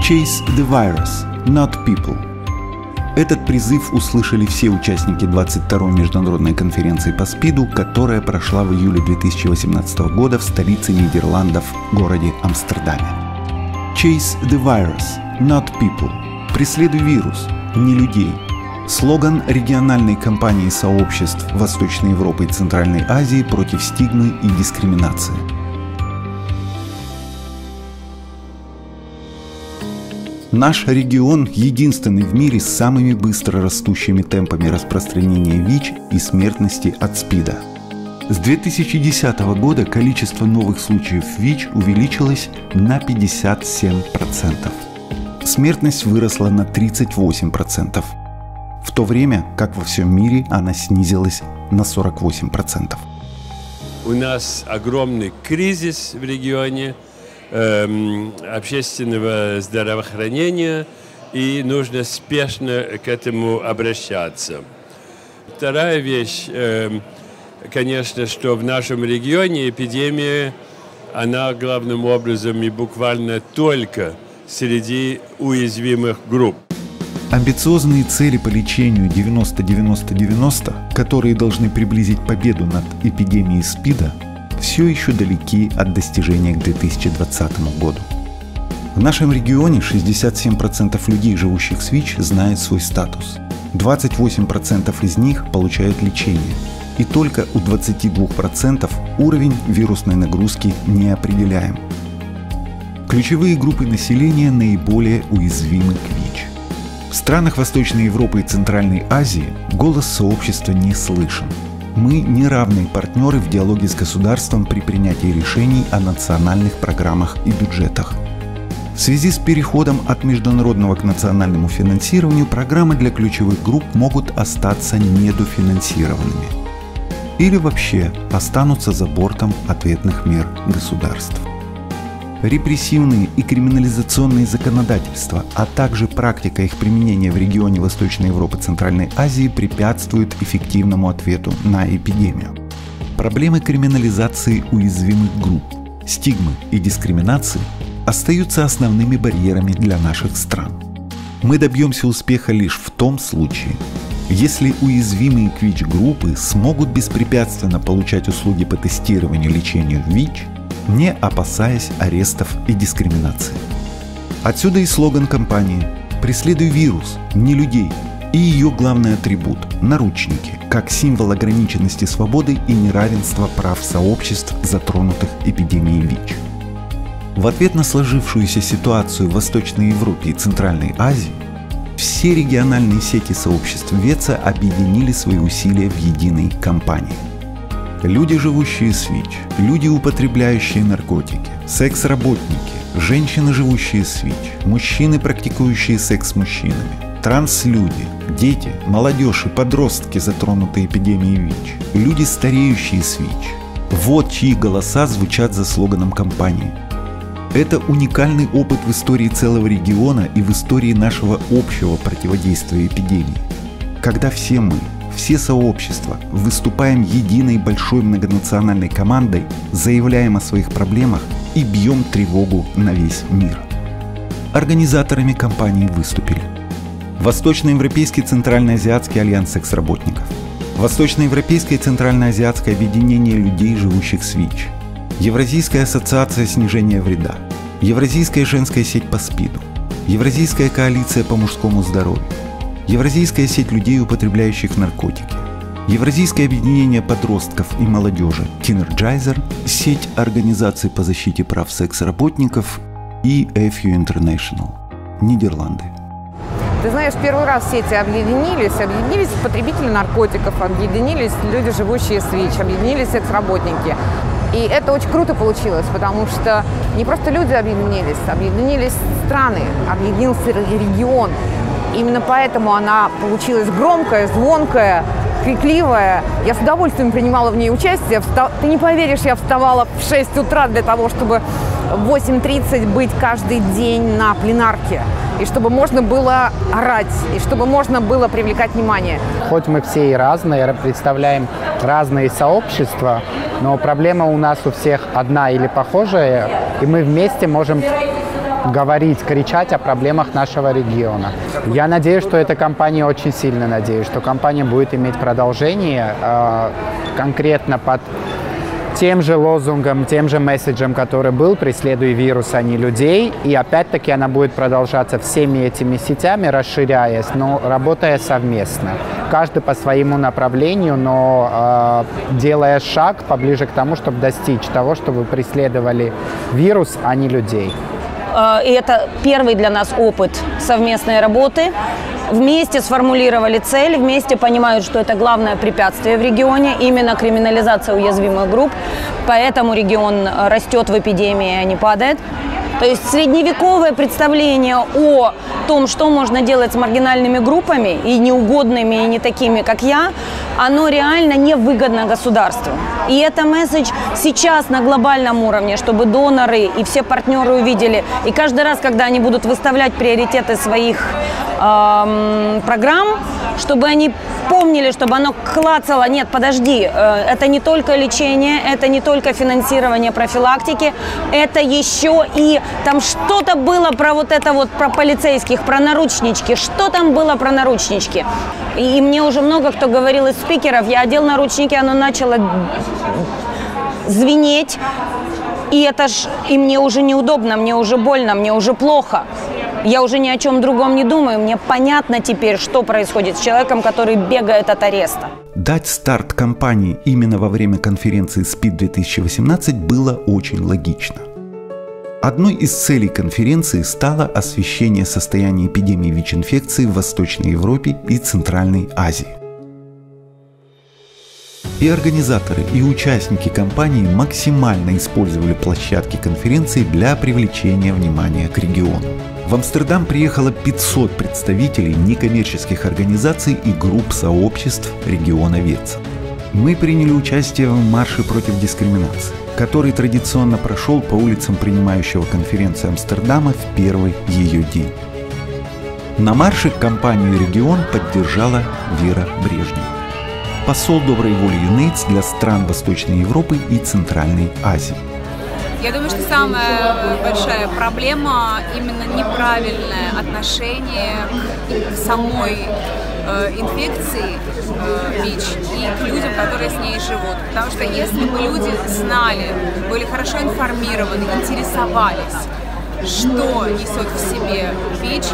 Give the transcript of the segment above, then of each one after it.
Chase the virus, not people. Этот призыв услышали все участники 22-й международной конференции по СПИДу, которая прошла в июле 2018 года в столице Нидерландов, городе Амстердаме. Chase the virus, not people. Преследуй вирус, не людей. Слоган региональной кампании сообществ Восточной Европы и Центральной Азии против стигмы и дискриминации. Наш регион единственный в мире с самыми быстро растущими темпами распространения ВИЧ и смертности от СПИДа. С 2010 года количество новых случаев ВИЧ увеличилось на 57%. Смертность выросла на 38%, в то время как во всем мире она снизилась на 48%. У нас огромный кризис в регионе общественного здравоохранения, и нужно спешно к этому обращаться. Вторая вещь, конечно, что в нашем регионе эпидемия, она главным образом и буквально только среди уязвимых групп. Амбициозные цели по лечению 90-90-90, которые должны приблизить победу над эпидемией СПИДа, все еще далеки от достижения к 2020 году. В нашем регионе 67% людей, живущих с ВИЧ, знают свой статус. 28% из них получают лечение. И только у 22% уровень вирусной нагрузки не определяем. Ключевые группы населения наиболее уязвимы к ВИЧ. В странах Восточной Европы и Центральной Азии голос сообщества не слышен. Мы не равные партнеры в диалоге с государством при принятии решений о национальных программах и бюджетах. В связи с переходом от международного к национальному финансированию программы для ключевых групп могут остаться недофинансированными. Или вообще останутся за бортом ответных мер государств. Репрессивные и криминализационные законодательства, а также практика их применения в регионе Восточной Европы и Центральной Азии препятствуют эффективному ответу на эпидемию. Проблемы криминализации уязвимых групп, стигмы и дискриминации остаются основными барьерами для наших стран. Мы добьемся успеха лишь в том случае, если уязвимые к ВИЧ-группы смогут беспрепятственно получать услуги по тестированию и лечению ВИЧ, не опасаясь арестов и дискриминации. Отсюда и слоган кампании «Преследуй вирус, не людей» и ее главный атрибут – наручники, как символ ограниченности свободы и неравенства прав сообществ, затронутых эпидемией ВИЧ. В ответ на сложившуюся ситуацию в Восточной Европе и Центральной Азии, все региональные сети сообществ ВЕЦа объединили свои усилия в единой кампании. Люди, живущие с ВИЧ, люди, употребляющие наркотики, секс-работники, женщины, живущие с ВИЧ, мужчины, практикующие секс с мужчинами, транслюди, дети, молодежь и подростки, затронутые эпидемией ВИЧ, люди, стареющие с ВИЧ. Вот чьи голоса звучат за слоганом кампании. Это уникальный опыт в истории целого региона и в истории нашего общего противодействия эпидемии. Когда все мы, все сообщества, выступаем единой большой многонациональной командой, заявляем о своих проблемах и бьем тревогу на весь мир. Организаторами кампании выступили Восточноевропейский Центральноазиатский альянс секс-работников, Восточноевропейское Центральноазиатское объединение людей, живущих с ВИЧ, Евразийская ассоциация снижения вреда, Евразийская женская сеть по СПИДу, Евразийская коалиция по мужскому здоровью, Евразийская сеть людей, употребляющих наркотики, Евразийское объединение подростков и молодежи Teenergizer, сеть организаций по защите прав секс-работников и FU International, Нидерланды. Ты знаешь, первый раз все эти объединились потребители наркотиков, объединились люди, живущие с ВИЧ, объединились секс-работники. И это очень круто получилось, потому что не просто люди объединились страны, объединился регион. Именно поэтому она получилась громкая, звонкая, крикливая. Я с удовольствием принимала в ней участие. Ты не поверишь, я вставала в 6 утра для того, чтобы в 8:30 быть каждый день на пленарке. И чтобы можно было орать, и чтобы можно было привлекать внимание. Хоть мы все и разные, представляем разные сообщества, но проблема у нас у всех одна или похожая, и мы вместе можем говорить, кричать о проблемах нашего региона. Я надеюсь, что эта кампания, очень сильно надеюсь, что кампания будет иметь продолжение конкретно под тем же лозунгом, тем же месседжем, который был «Преследуй вирус, а не людей». И опять-таки она будет продолжаться всеми этими сетями, расширяясь, но работая совместно. Каждый по своему направлению, но делая шаг поближе к тому, чтобы достичь того, чтобы преследовали вирус, а не людей. И это первый для нас опыт совместной работы. Вместе сформулировали цель, вместе понимают, что это главное препятствие в регионе, именно криминализация уязвимых групп. Поэтому регион растет в эпидемии, а не падает. То есть средневековое представление о том, что можно делать с маргинальными группами, и неугодными, и не такими, как я, оно реально невыгодно государству. И это месседж сейчас на глобальном уровне, чтобы доноры и все партнеры увидели. И каждый раз, когда они будут выставлять приоритеты своих программ, чтобы они помнили, чтобы оно клацало. Нет, подожди, это не только лечение, это не только финансирование профилактики, это еще и там что-то было про вот это вот, про полицейских, про наручнички. Что там было про наручнички? И мне уже много кто говорил из спикеров, я одел наручники, оно начало звенеть, и мне уже неудобно, мне уже больно, мне уже плохо. Я уже ни о чем другом не думаю. Мне понятно теперь, что происходит с человеком, который бегает от ареста. Дать старт кампании именно во время конференции СПИД-2018 было очень логично. Одной из целей конференции стало освещение состояния эпидемии ВИЧ-инфекции в Восточной Европе и Центральной Азии. И организаторы, и участники кампании максимально использовали площадки конференции для привлечения внимания к региону. В Амстердам приехало 500 представителей некоммерческих организаций и групп сообществ региона ВЕЦ. Мы приняли участие в марше против дискриминации, который традиционно прошел по улицам принимающего конференцию Амстердама в первый ее день. На марше компанию «Регион» поддержала Вера Брежнева, посол доброй воли ЮНЕЙДС для стран Восточной Европы и Центральной Азии. Я думаю, что самая большая проблема именно неправильное отношение к самой инфекции ВИЧ и к людям, которые с ней живут. Потому что если бы люди знали, были хорошо информированы, интересовались, что несет в себе ВИЧ,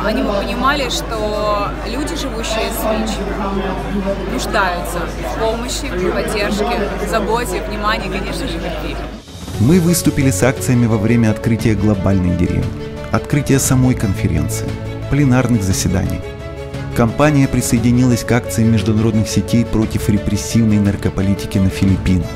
они бы понимали, что люди, живущие с ВИЧ, нуждаются в помощи, в поддержке, в заботе, внимании, конечно же, любви. Мы выступили с акциями во время открытия глобальной деревни, открытия самой конференции, пленарных заседаний. Компания присоединилась к акциям международных сетей против репрессивной наркополитики на Филиппинах.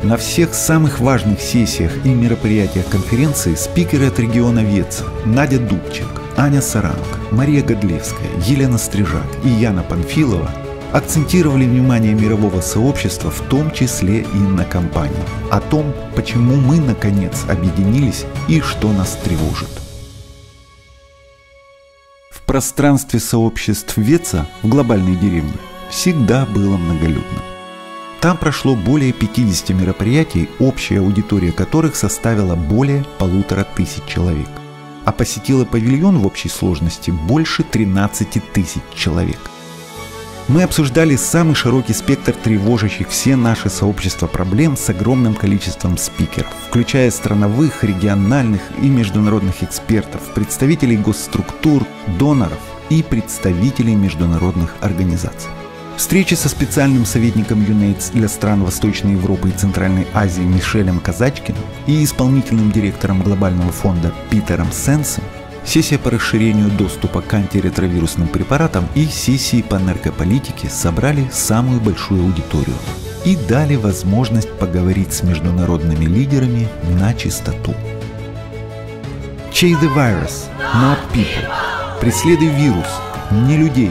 На всех самых важных сессиях и мероприятиях конференции спикеры от региона ВЕЦ Надя Дубчик, Аня Саранг, Мария Годлевская, Елена Стрижак и Яна Панфилова акцентировали внимание мирового сообщества, в том числе и на кампании, о том, почему мы наконец объединились и что нас тревожит. В пространстве сообществ ВЕЦа в глобальной деревне всегда было многолюдно. Там прошло более 50 мероприятий, общая аудитория которых составила более 1500 человек, а посетила павильон в общей сложности больше 13 тысяч человек. Мы обсуждали самый широкий спектр тревожащих все наши сообщества проблем с огромным количеством спикеров, включая страновых, региональных и международных экспертов, представителей госструктур, доноров и представителей международных организаций. Встречи со специальным советником ЮНЕЙДС для стран Восточной Европы и Центральной Азии Мишелем Казачкиным и исполнительным директором глобального фонда Питером Сенсом, сессия по расширению доступа к антиретровирусным препаратам и сессии по наркополитике собрали самую большую аудиторию и дали возможность поговорить с международными лидерами на чистоту. Chase the virus, not people. Преследуй вирус, не людей.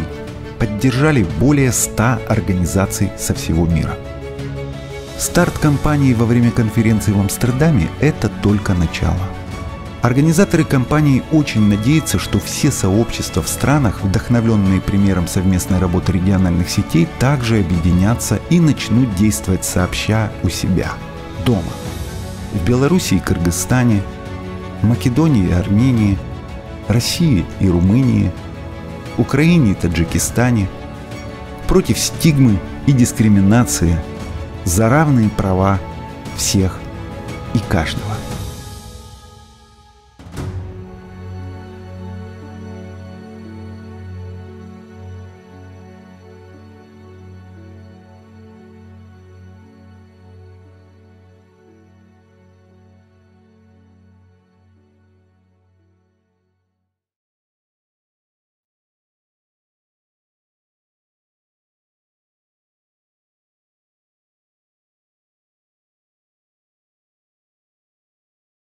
Поддержали более 100 организаций со всего мира. Старт кампании во время конференции в Амстердаме – это только начало. Организаторы кампании очень надеются, что все сообщества в странах, вдохновленные примером совместной работы региональных сетей, также объединятся и начнут действовать сообща у себя, дома. В Беларуси и Кыргызстане, Македонии и Армении, России и Румынии, Украине и Таджикистане, против стигмы и дискриминации, за равные права всех и каждого.